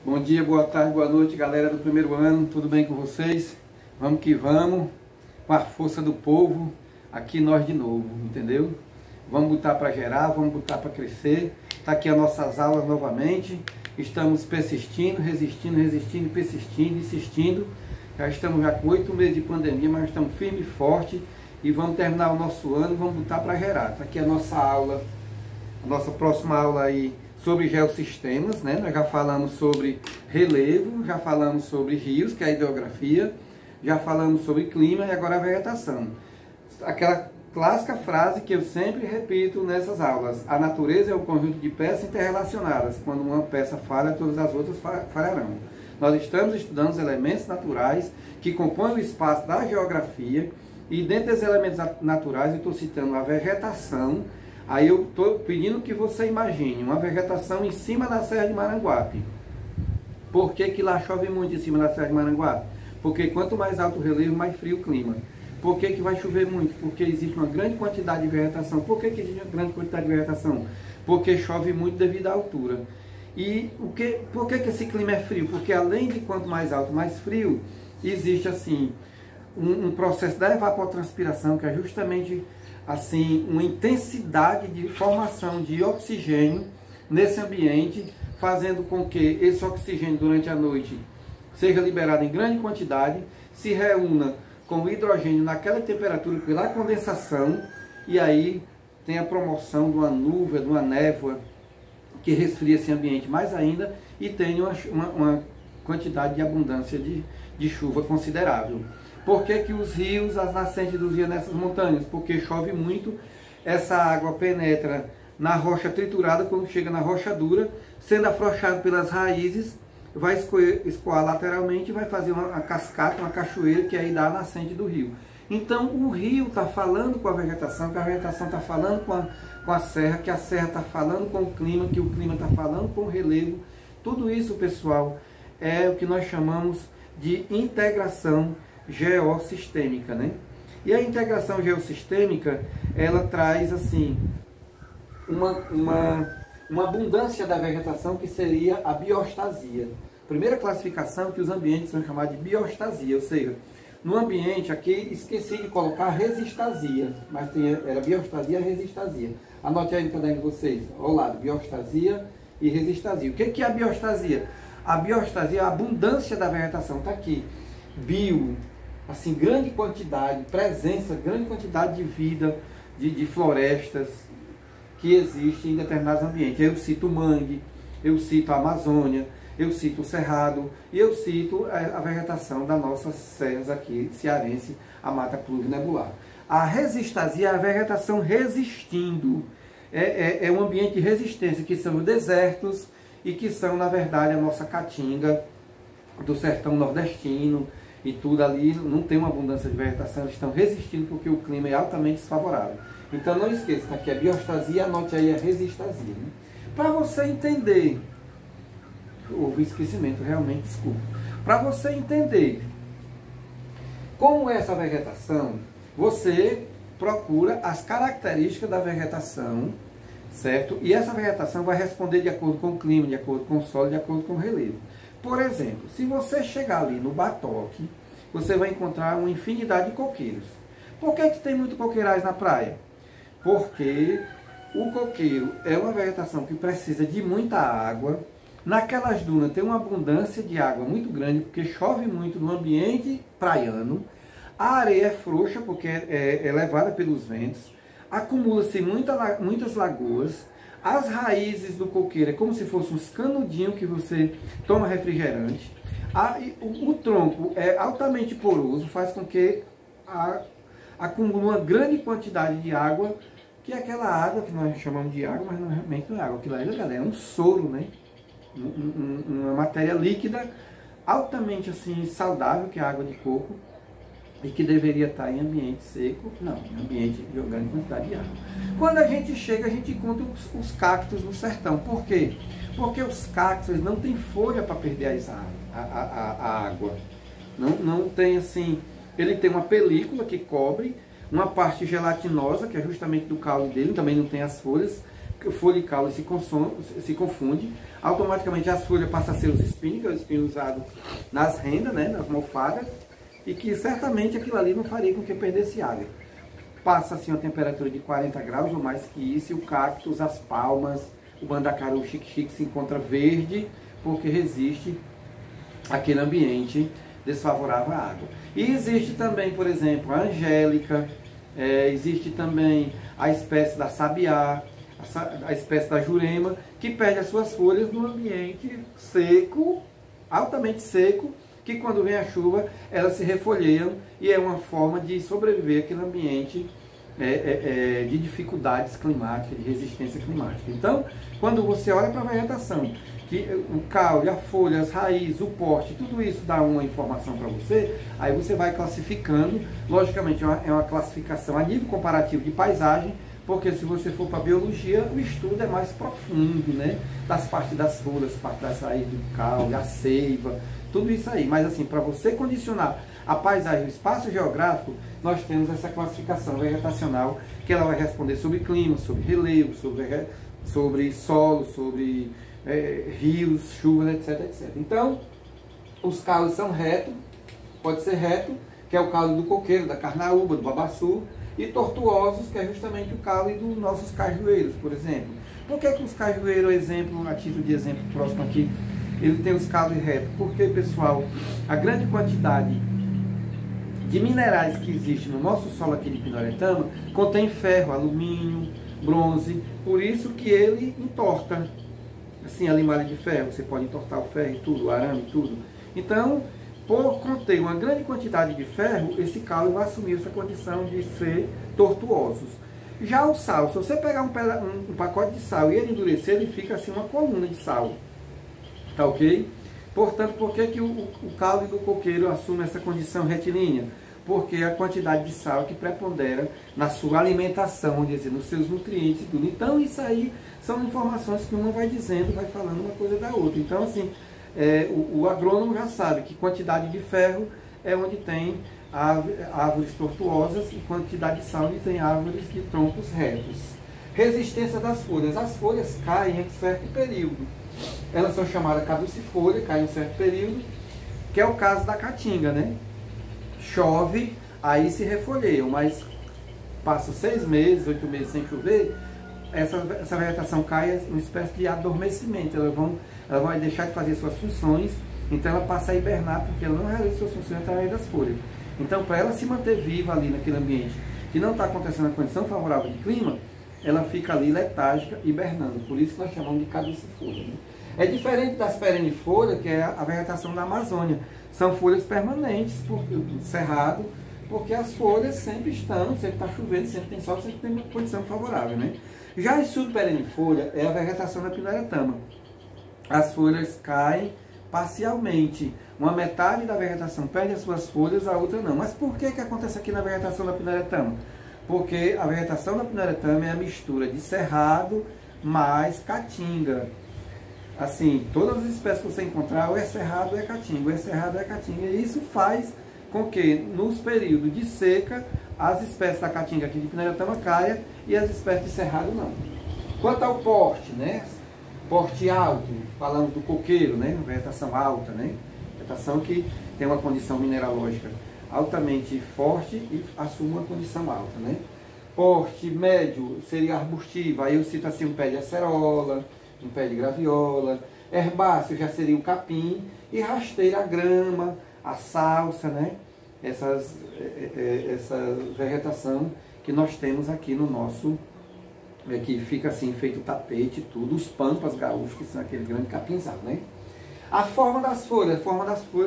Bom dia, boa tarde, boa noite, galera do primeiro ano, tudo bem com vocês? Vamos que vamos, com a força do povo, aqui nós de novo, entendeu? Vamos botar para gerar, vamos botar para crescer. Está aqui as nossas aulas novamente, estamos persistindo, resistindo, persistindo, insistindo. Já estamos com 8 meses de pandemia, mas estamos firme e forte e vamos terminar o nosso ano, vamos botar para gerar. Está aqui a nossa aula, a nossa próxima aula aí, sobre geossistemas, né? Nós já falamos sobre relevo, já falamos sobre rios, que é a hidrografia, já falamos sobre clima e agora a vegetação. Aquela clássica frase que eu sempre repito nessas aulas: a natureza é um conjunto de peças interrelacionadas. Quando uma peça falha, todas as outras falharão. Nós estamos estudando os elementos naturais que compõem o espaço da geografia, e dentre os elementos naturais eu estou citando a vegetação. Aí eu estou pedindo que você imagine uma vegetação em cima da Serra de Maranguape. Por que lá chove muito em cima da Serra de Maranguape? Porque quanto mais alto o relevo, mais frio o clima. Por que vai chover muito? Porque existe uma grande quantidade de vegetação. Por que existe uma grande quantidade de vegetação? Porque chove muito devido à altura. E por que esse clima é frio? Porque além de quanto mais alto, mais frio, existe assim um processo da evapotranspiração, que é justamente assim uma intensidade de formação de oxigênio nesse ambiente, fazendo com que esse oxigênio durante a noite seja liberado em grande quantidade, se reúna com o hidrogênio naquela temperatura pela condensação, e aí tem a promoção de uma nuvem, de uma névoa que resfria esse ambiente mais ainda, e tem uma quantidade de abundância de chuva considerável. Por que os rios, as nascentes dos rios nessas montanhas? Porque chove muito, essa água penetra na rocha triturada, quando chega na rocha dura, sendo afrouxado pelas raízes, vai escoar lateralmente e vai fazer uma cascata, uma cachoeira, que aí dá a nascente do rio. Então o rio está falando com a vegetação, que a vegetação está falando com a serra, que a serra está falando com o clima, que o clima está falando com o relevo. Tudo isso, pessoal, é o que nós chamamos de integração geossistêmica, né? E a integração geossistêmica, ela traz assim uma abundância da vegetação, que seria a biostasia. Primeira classificação, que os ambientes são chamados de biostasia, ou seja, no ambiente aqui esqueci de colocar resistasia, mas era biostasia e resistasia. Anote aí no caderno de vocês, ao lado, biostasia e resistasia. O que é a biostasia? A biostasia é a abundância da vegetação, está aqui. Bio, assim, grande quantidade, presença, grande quantidade de vida, de florestas que existem em determinados ambientes. Eu cito o mangue, eu cito a Amazônia, eu cito o Cerrado, e eu cito a vegetação das nossas serras aqui, cearense, a mata pluvio-nebular. A resistasia é a vegetação resistindo, é um ambiente de resistência, que são os desertos, e que são, na verdade, a nossa caatinga do sertão nordestino, e tudo ali não tem uma abundância de vegetação, eles estão resistindo porque o clima é altamente desfavorável. Então não esqueça, tá aqui a biostasia, anote aí a resistasia, né? Para você entender, houve esquecimento, realmente, desculpa. Para você entender como é essa vegetação, você procura as características da vegetação, certo? E essa vegetação vai responder de acordo com o clima, de acordo com o solo, de acordo com o relevo. Por exemplo, se você chegar ali no Batoque, você vai encontrar uma infinidade de coqueiros. Por que tem muito coqueirais na praia? Porque o coqueiro é uma vegetação que precisa de muita água. Naquelas dunas tem uma abundância de água muito grande, porque chove muito no ambiente praiano. A areia é frouxa, porque é levada pelos ventos. Acumula-se muitas lagoas. As raízes do coqueiro é como se fosse uns canudinhos que você toma refrigerante. O tronco é altamente poroso, faz com que acumule uma grande quantidade de água, que é aquela água que nós chamamos de água, mas não, realmente não é água. Aquilo aí, galera, é um soro, né? Uma matéria líquida altamente assim saudável, que é a água de coco, e que deveria estar em ambiente seco, não, em ambiente de grande quantidade de água. Quando a gente chega, a gente encontra os cactos no sertão. Por quê? Porque os cactos não têm folha para perder a água. Não tem assim, ele tem uma película que cobre, uma parte gelatinosa, que é justamente do caule dele, também não tem as folhas, folha e caule se confunde, automaticamente as folhas passam a ser os espinhos, que é o espinho usado nas rendas, né, nas malfadas, e que certamente aquilo ali não faria com que perdesse água. Passa assim a temperatura de 40 graus ou mais que isso, e o cactus, as palmas, o mandacaru, o xique-xique se encontra verde, porque resiste àquele ambiente desfavorável à água. E existe também, por exemplo, a angélica, existe também a espécie da sabiá, a espécie da jurema, que perde as suas folhas no ambiente seco, altamente seco, que quando vem a chuva, elas se refolheiam e é uma forma de sobreviver àquele ambiente de dificuldades climáticas, de resistência climática. Então, quando você olha para a vegetação, que o caule, a folha, as raízes, o porte, tudo isso dá uma informação para você, aí você vai classificando. Logicamente é uma classificação a nível comparativo de paisagem, porque se você for para a biologia, o estudo é mais profundo, né? Das partes das folhas, parte das raízes do caule, a seiva, tudo isso aí. Mas assim, para você condicionar a paisagem, o espaço geográfico, nós temos essa classificação vegetacional, que ela vai responder sobre clima, sobre relevo, sobre solo, sobre rios, chuvas, etc, etc. Então, os caules são retos, pode ser reto, que é o caule do coqueiro, da carnaúba, do babaçu, e tortuosos, que é justamente o caule dos nossos cajueiros, por exemplo. Por que os cajueiros, exemplo, a título de exemplo próximo aqui, ele tem os caules retos? Porque, pessoal, a grande quantidade de minerais que existe no nosso solo aqui de Pinoretama contém ferro, alumínio, bronze, por isso que ele entorta. Assim, a limalha de ferro, você pode entortar o ferro e tudo, o arame e tudo. Então, por conter uma grande quantidade de ferro, esse caule vai assumir essa condição de ser tortuosos. Já o sal, se você pegar um pacote de sal e ele endurecer, ele fica assim uma coluna de sal. Tá ok? Portanto, por que o caule do coqueiro assume essa condição retilínea? Porque a quantidade de sal que prepondera na sua alimentação, vamos dizer, nos seus nutrientes e tudo. Então, isso aí são informações que uma vai dizendo, vai falando uma coisa da outra. Então, assim, o agrônomo já sabe que quantidade de ferro é onde tem árvores tortuosas e quantidade de sal onde tem árvores de troncos retos. Resistência das folhas. As folhas caem em certo período. Elas são chamadas caducifolha, caem em certo período, que é o caso da caatinga, né? Chove, aí se refolheiam, mas passa 6 meses, 8 meses sem chover, essa vegetação cai em uma espécie de adormecimento. Ela vai deixar de fazer suas funções, então ela passa a hibernar, porque ela não realiza suas funções através das folhas. Então, para ela se manter viva ali naquele ambiente que não está acontecendo a condição favorável de clima, ela fica ali letárgica, hibernando. Por isso que nós chamamos de caducifolha, né? É diferente das perennifolhas, que é a vegetação da Amazônia. São folhas permanentes, cerrado, porque as folhas sempre estão, sempre está chovendo, sempre tem sol, sempre tem uma condição favorável, né? Já a subperennifolha é a vegetação da Pinoretama. As folhas caem parcialmente. Uma metade da vegetação perde as suas folhas, a outra não. Mas por que acontece aqui na vegetação da Pinoretama? Porque a vegetação da Pinoretama é a mistura de cerrado mais caatinga. Assim, todas as espécies que você encontrar, ou é cerrado ou é caatinga, ou é cerrado ou é caatinga. E isso faz com que, nos períodos de seca, as espécies da caatinga aqui de Pinoretama caiam e as espécies de cerrado não. Quanto ao porte, né? Porte alto, falamos do coqueiro, né? Vegetação alta, né? Vegetação que tem uma condição mineralógica altamente forte e assume uma condição alta, né? Porte médio seria arbustivo, aí eu cito assim um pé de acerola, um pé de graviola. Herbáceo já seria o capim, e rasteira a grama, a salsa, né? Essa vegetação que nós temos aqui no nosso, que fica assim feito tapete, tudo, os pampas gaúchos, que são aquele grande capinzal, né? A forma das folhas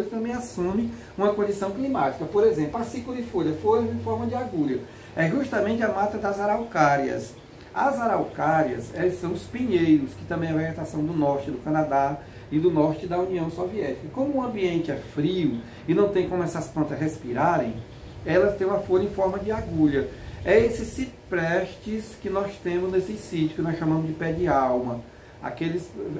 também assume uma condição climática. Por exemplo, a ciculifolha, folha em forma de agulha, é justamente a mata das araucárias. As araucárias são os pinheiros, que também é a vegetação do norte do Canadá e do norte da União Soviética. Como o ambiente é frio e não tem como essas plantas respirarem, elas têm uma folha em forma de agulha. É esses ciprestes que nós temos nesses sítios, que nós chamamos de pé de alma.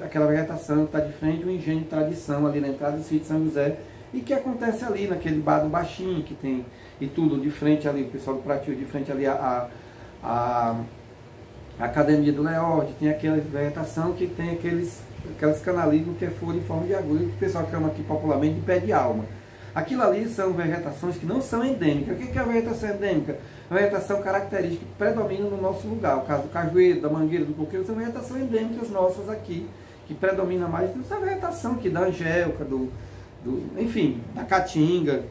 Aquela vegetação que está de frente ao engenho de tradição, ali na entrada do sítio de São José, e que acontece ali naquele bar do Baixinho, que tem, e tudo de frente ali, o pessoal do Pratil, de frente ali a a Academia do Leorde, tem aquela vegetação que tem aquelas canalismos que é folha em forma de agulha, que o pessoal chama aqui popularmente de pé de alma. Aquilo ali são vegetações que não são endêmicas. O que é a vegetação endêmica? A vegetação característica que predomina no nosso lugar. O caso do cajueiro, da mangueira, do coqueiro, são vegetações endêmicas nossas aqui, que predomina mais essa vegetação aqui da angélica, enfim, da caatinga,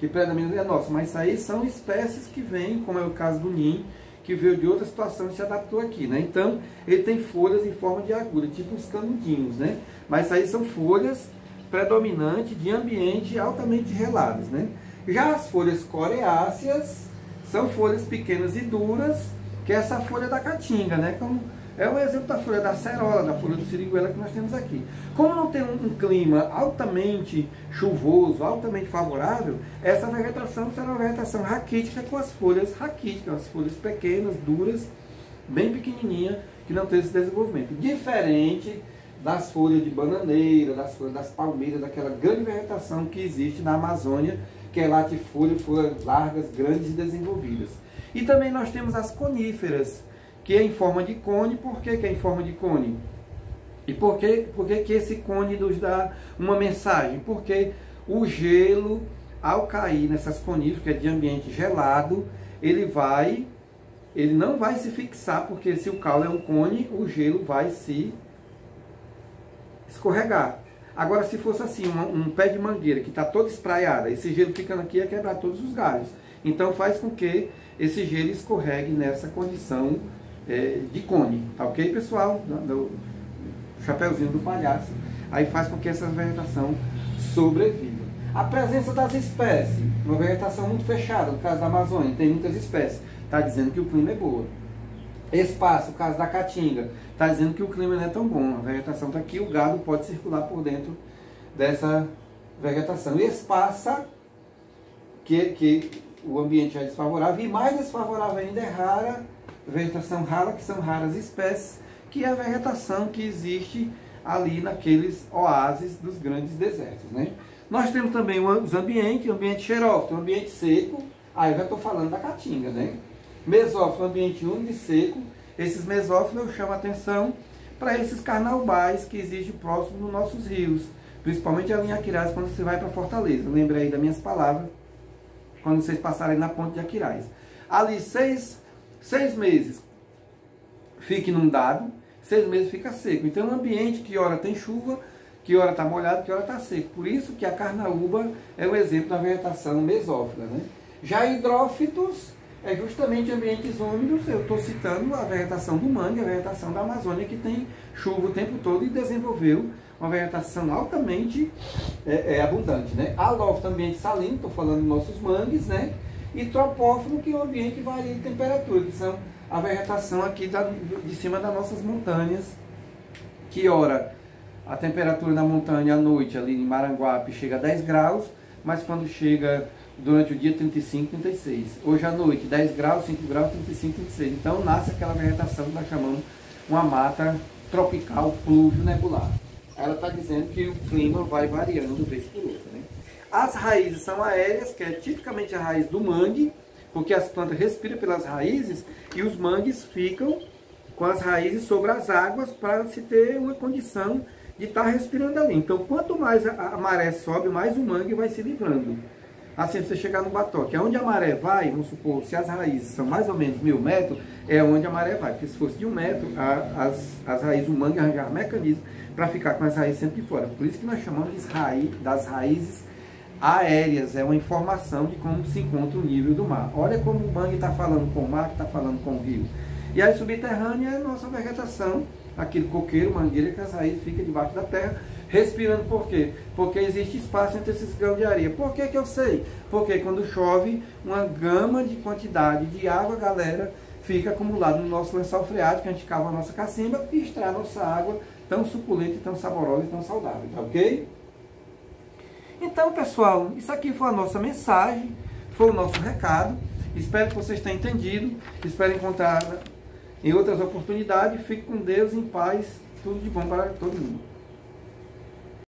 que predomina é nossa. Mas isso aí são espécies que vêm, como é o caso do ninho, que veio de outra situação e se adaptou aqui, né? Então, ele tem folhas em forma de agulha, tipo os canudinhos, né? Mas isso aí são folhas predominantes de ambiente altamente gelados, né? Já as folhas coriáceas são folhas pequenas e duras, que é essa folha da caatinga, né? Como é um exemplo da folha da acerola, da folha do siriguela que nós temos aqui. Como não tem um clima altamente chuvoso, altamente favorável, essa vegetação será uma vegetação raquítica com as folhas raquíticas, as folhas pequenas, duras, bem pequenininhas, que não tem esse desenvolvimento. Diferente das folhas de bananeira, das folhas das palmeiras, daquela grande vegetação que existe na Amazônia, que é latifólio, folhas largas, grandes e desenvolvidas. E também nós temos as coníferas, que é em forma de cone. Por que é em forma de cone? E por que esse cone nos dá uma mensagem? Porque o gelo, ao cair nessas coníferas, que é de ambiente gelado, ele não vai se fixar, porque se o caule é um cone, o gelo vai se escorregar. Agora, se fosse assim, um pé de mangueira que está todo espraiado, esse gelo ficando aqui ia quebrar todos os galhos. Então faz com que esse gelo escorregue nessa condição de cone, tá ok, pessoal? Do chapeuzinho do palhaço. Aí faz com que essa vegetação sobreviva. A presença das espécies, uma vegetação muito fechada, no caso da Amazônia, tem muitas espécies, está dizendo que o clima é boa. Espaço, o caso da caatinga, está dizendo que o clima não é tão bom, a vegetação está aqui, o gado pode circular por dentro dessa vegetação. E espaça, que o ambiente é desfavorável, e mais desfavorável ainda é rara, vegetação rara, que são raras espécies, que é a vegetação que existe ali naqueles oásis dos grandes desertos, né? Nós temos também os ambientes, o ambiente xerófilo, o ambiente seco, aí eu já estou falando da caatinga, né? Mesófilo, ambiente úmido e seco. Esses mesófilos eu chamo a atenção para esses carnaubais que existem próximo dos nossos rios, principalmente ali em Aquiraz, quando você vai para Fortaleza. Lembre aí das minhas palavras, quando vocês passarem na ponte de Aquiraz. Ali 6 meses fica inundado, 6 meses fica seco. Então é um ambiente que ora tem chuva, que ora está molhado, que ora está seco. Por isso que a carnaúba é o exemplo da vegetação mesófila, né? Já hidrófitos é justamente ambientes úmidos. Eu estou citando a vegetação do mangue, a vegetação da Amazônia, que tem chuva o tempo todo e desenvolveu uma vegetação altamente abundante, né? Halófito, ambiente salino, estou falando dos nossos mangues, né? E tropófilo, que é um ambiente que varia de temperatura, que são a vegetação aqui de cima das nossas montanhas, que ora a temperatura na montanha à noite, ali em Maranguape, chega a 10 graus, mas quando chega durante o dia 35, 36. Hoje à noite, 10 graus, 5 graus, 35, 36. Então nasce aquela vegetação que nós chamamos uma mata tropical pluvio nebular. Ela está dizendo que o clima vai variando vez por outra, né? As raízes são aéreas, que é tipicamente a raiz do mangue, porque as plantas respiram pelas raízes e os mangues ficam com as raízes sobre as águas para se ter uma condição de estar respirando ali. Então, quanto mais a maré sobe, mais o mangue vai se livrando. Assim, você chegar no batoque, onde a maré vai, vamos supor, se as raízes são mais ou menos 1000 metros, é onde a maré vai. Porque se fosse de 1 metro, as raízes, o mangue arranjar mecanismo para ficar com as raízes sempre de fora. Por isso que nós chamamos das raízes aéreas. É uma informação de como se encontra o nível do mar. Olha como o mangue está falando com o mar, que está falando com o rio. E a subterrânea é a nossa vegetação, aquele coqueiro, mangueira, que as raízes ficam debaixo da terra, respirando. Por quê? Porque existe espaço entre esses grãos de areia. Por que que eu sei? Porque quando chove, uma gama de quantidade de água, galera, fica acumulada no nosso lençol freático, a gente cava a nossa cacimba e extrai a nossa água tão suculenta, tão saborosa e tão saudável, tá ok? Então, pessoal, isso aqui foi a nossa mensagem, foi o nosso recado. Espero que vocês tenham entendido, espero encontrar em outras oportunidades. Fique com Deus, em paz, tudo de bom para todo mundo.